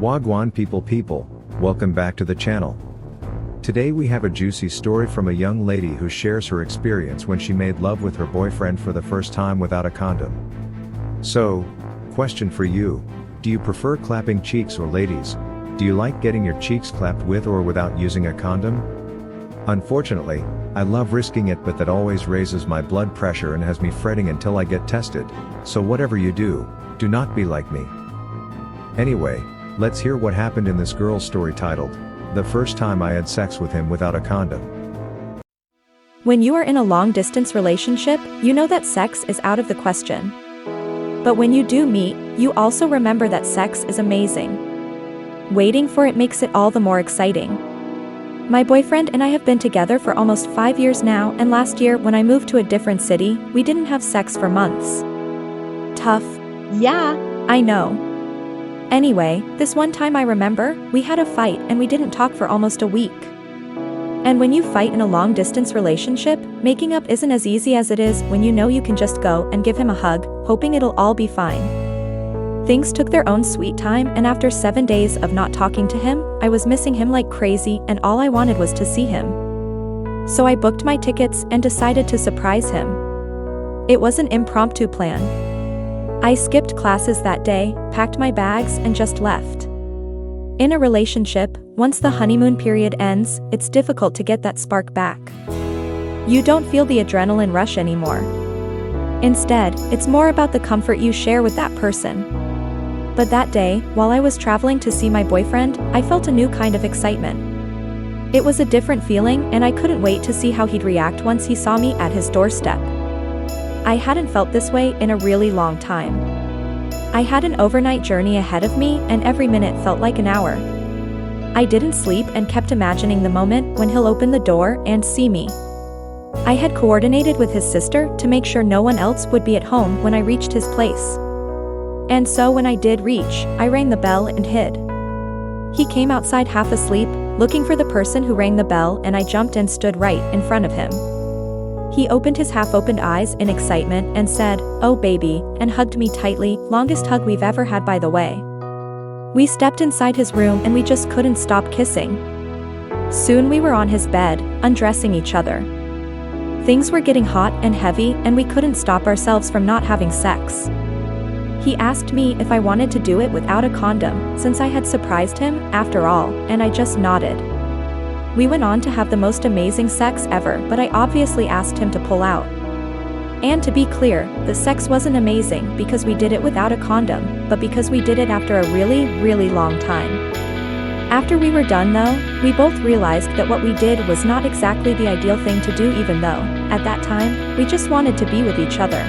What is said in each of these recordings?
Wagwan people, welcome back to the channel. Today we have a juicy story from a young lady who shares her experience when she made love with her boyfriend for the first time without a condom. So, question for you, do you prefer clapping cheeks, or ladies, do you like getting your cheeks clapped with or without using a condom? Unfortunately, I love risking it, but that always raises my blood pressure and has me fretting until I get tested, so whatever you do not be like me. Anyway, let's hear what happened in this girl's story titled, "The First Time I Had Sex with Him Without a Condom." When you are in a long-distance relationship, you know that sex is out of the question. But when you do meet, you also remember that sex is amazing. Waiting for it makes it all the more exciting. My boyfriend and I have been together for almost 5 years now, and last year when I moved to a different city, we didn't have sex for months. Tough. Yeah, I know. Anyway, this one time I remember, we had a fight and we didn't talk for almost a week. And when you fight in a long-distance relationship, making up isn't as easy as it is when you know you can just go and give him a hug, hoping it'll all be fine. Things took their own sweet time, and after 7 days of not talking to him, I was missing him like crazy, and all I wanted was to see him. So I booked my tickets and decided to surprise him. It was an impromptu plan. I skipped classes that day, packed my bags, and just left. In a relationship, once the honeymoon period ends, it's difficult to get that spark back. You don't feel the adrenaline rush anymore. Instead, it's more about the comfort you share with that person. But that day, while I was traveling to see my boyfriend, I felt a new kind of excitement. It was a different feeling, and I couldn't wait to see how he'd react once he saw me at his doorstep. I hadn't felt this way in a really long time. I had an overnight journey ahead of me, and every minute felt like an hour. I didn't sleep and kept imagining the moment when he'll open the door and see me. I had coordinated with his sister to make sure no one else would be at home when I reached his place. And so when I did reach, I rang the bell and hid. He came outside half asleep, looking for the person who rang the bell, and I jumped and stood right in front of him. He opened his half-opened eyes in excitement and said, "Oh baby," and hugged me tightly, longest hug we've ever had, by the way. We stepped inside his room and we just couldn't stop kissing. Soon we were on his bed, undressing each other. Things were getting hot and heavy, and we couldn't stop ourselves from not having sex. He asked me if I wanted to do it without a condom, since I had surprised him, after all, and I just nodded. We went on to have the most amazing sex ever, but I obviously asked him to pull out. And to be clear, the sex wasn't amazing because we did it without a condom, but because we did it after a really long time. After we were done though, we both realized that what we did was not exactly the ideal thing to do, even though, at that time, we just wanted to be with each other.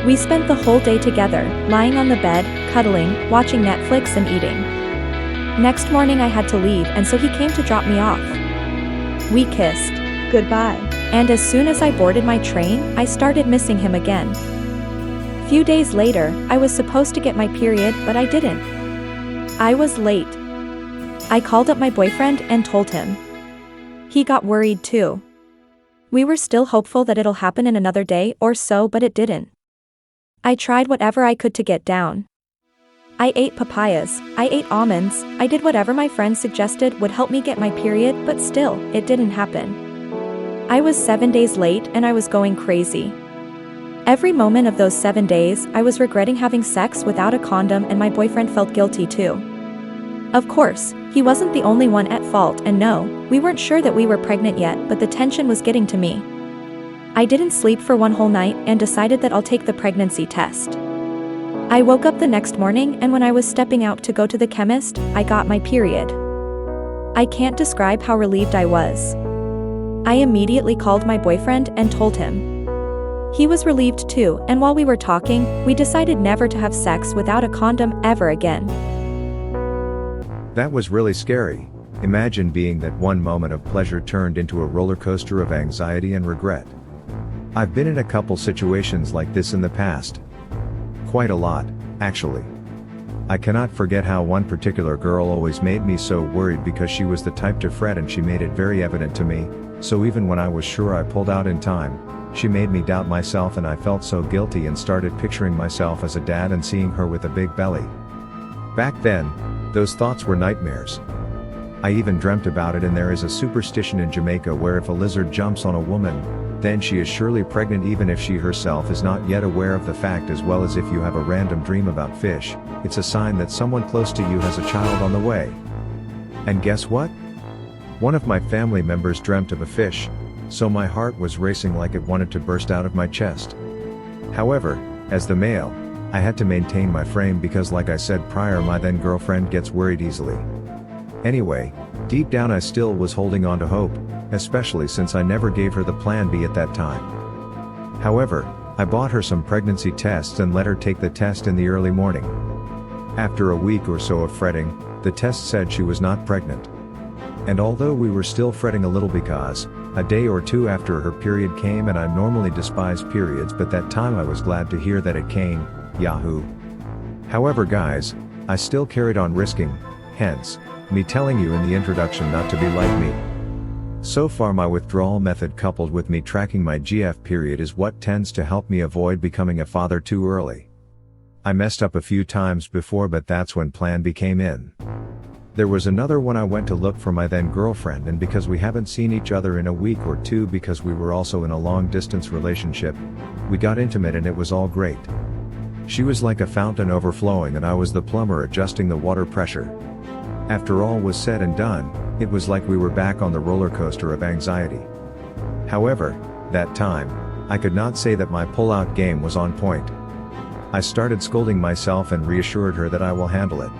We spent the whole day together, lying on the bed, cuddling, watching Netflix and eating. Next morning I had to leave, and so he came to drop me off. We kissed goodbye, and as soon as I boarded my train, I started missing him again. Few days later, I was supposed to get my period, but I didn't. I was late. I called up my boyfriend and told him. He got worried too. We were still hopeful that it'll happen in another day or so, but it didn't. I tried whatever I could to get down. I ate papayas, I ate almonds, I did whatever my friends suggested would help me get my period, but still, it didn't happen. I was 7 days late and I was going crazy. Every moment of those 7 days, I was regretting having sex without a condom, and my boyfriend felt guilty too. Of course, he wasn't the only one at fault, and no, we weren't sure that we were pregnant yet, but the tension was getting to me. I didn't sleep for one whole night and decided that I'll take the pregnancy test. I woke up the next morning, and when I was stepping out to go to the chemist, I got my period. I can't describe how relieved I was. I immediately called my boyfriend and told him. He was relieved too, and while we were talking, we decided never to have sex without a condom ever again. That was really scary. Imagine being that one moment of pleasure turned into a roller coaster of anxiety and regret. I've been in a couple situations like this in the past. Quite a lot, actually. I cannot forget how one particular girl always made me so worried because she was the type to fret, and she made it very evident to me, so even when I was sure I pulled out in time, she made me doubt myself, and I felt so guilty and started picturing myself as a dad and seeing her with a big belly. Back then, Those thoughts were nightmares. I even dreamt about it, and there is a superstition in Jamaica where if a lizard jumps on a woman, then she is surely pregnant even if she herself is not yet aware of the fact, as well as if you have a random dream about fish, it's a sign that someone close to you has a child on the way. And guess what? One of my family members dreamt of a fish, so my heart was racing like it wanted to burst out of my chest. However, as the male, I had to maintain my frame because, like I said prior, my then girlfriend gets worried easily. Anyway, deep down I still was holding on to hope, especially since I never gave her the plan B at that time. However, I bought her some pregnancy tests and let her take the test in the early morning. After a week or so of fretting, the test said she was not pregnant. And although we were still fretting a little because, a day or two after her period came, and I normally despise periods, but that time I was glad to hear that it came, yahoo. However guys, I still carried on risking, hence, me telling you in the introduction not to be like me. So far my withdrawal method coupled with me tracking my GF period is what tends to help me avoid becoming a father too early. I messed up a few times before, but that's when Plan B came in. There was another one. I went to look for my then girlfriend, and because we haven't seen each other in a week or two because we were also in a long distance relationship, we got intimate and it was all great. She was like a fountain overflowing and I was the plumber adjusting the water pressure. After all was said and done, it was like we were back on the roller coaster of anxiety. However, that time, I could not say that my pull-out game was on point. I started scolding myself and reassured her that I will handle it.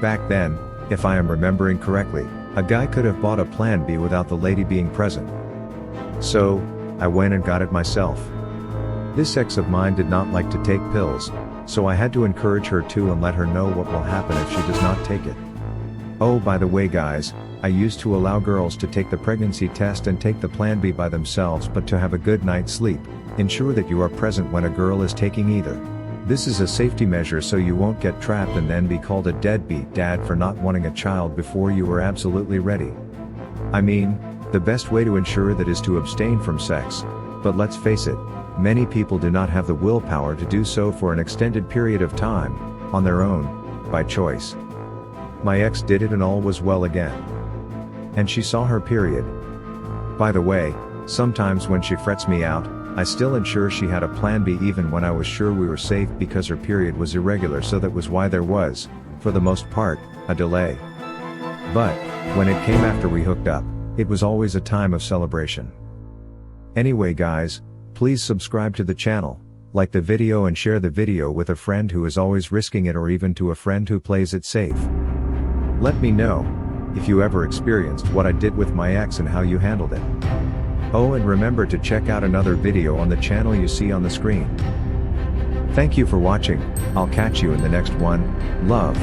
Back then, if I am remembering correctly, a guy could have bought a Plan B without the lady being present. So, I went and got it myself. This ex of mine did not like to take pills, so I had to encourage her to and let her know what will happen if she does not take it. Oh, by the way guys, I used to allow girls to take the pregnancy test and take the Plan B by themselves, but to have a good night's sleep, ensure that you are present when a girl is taking either. This is a safety measure so you won't get trapped and then be called a deadbeat dad for not wanting a child before you were absolutely ready. I mean, the best way to ensure that is to abstain from sex, but let's face it, many people do not have the willpower to do so for an extended period of time, on their own, by choice. My ex did it and all was well again. And she saw her period. By the way, sometimes when she frets me out, I still ensure she had a Plan B even when I was sure we were safe because her period was irregular, so that was why there was, for the most part, a delay. But, when it came after we hooked up, it was always a time of celebration. Anyway guys, please subscribe to the channel, like the video and share the video with a friend who is always risking it, or even to a friend who plays it safe. Let me know if you ever experienced what I did with my ex and how you handled it. Oh, and remember to check out another video on the channel you see on the screen. Thank you for watching. I'll catch you in the next one. Love.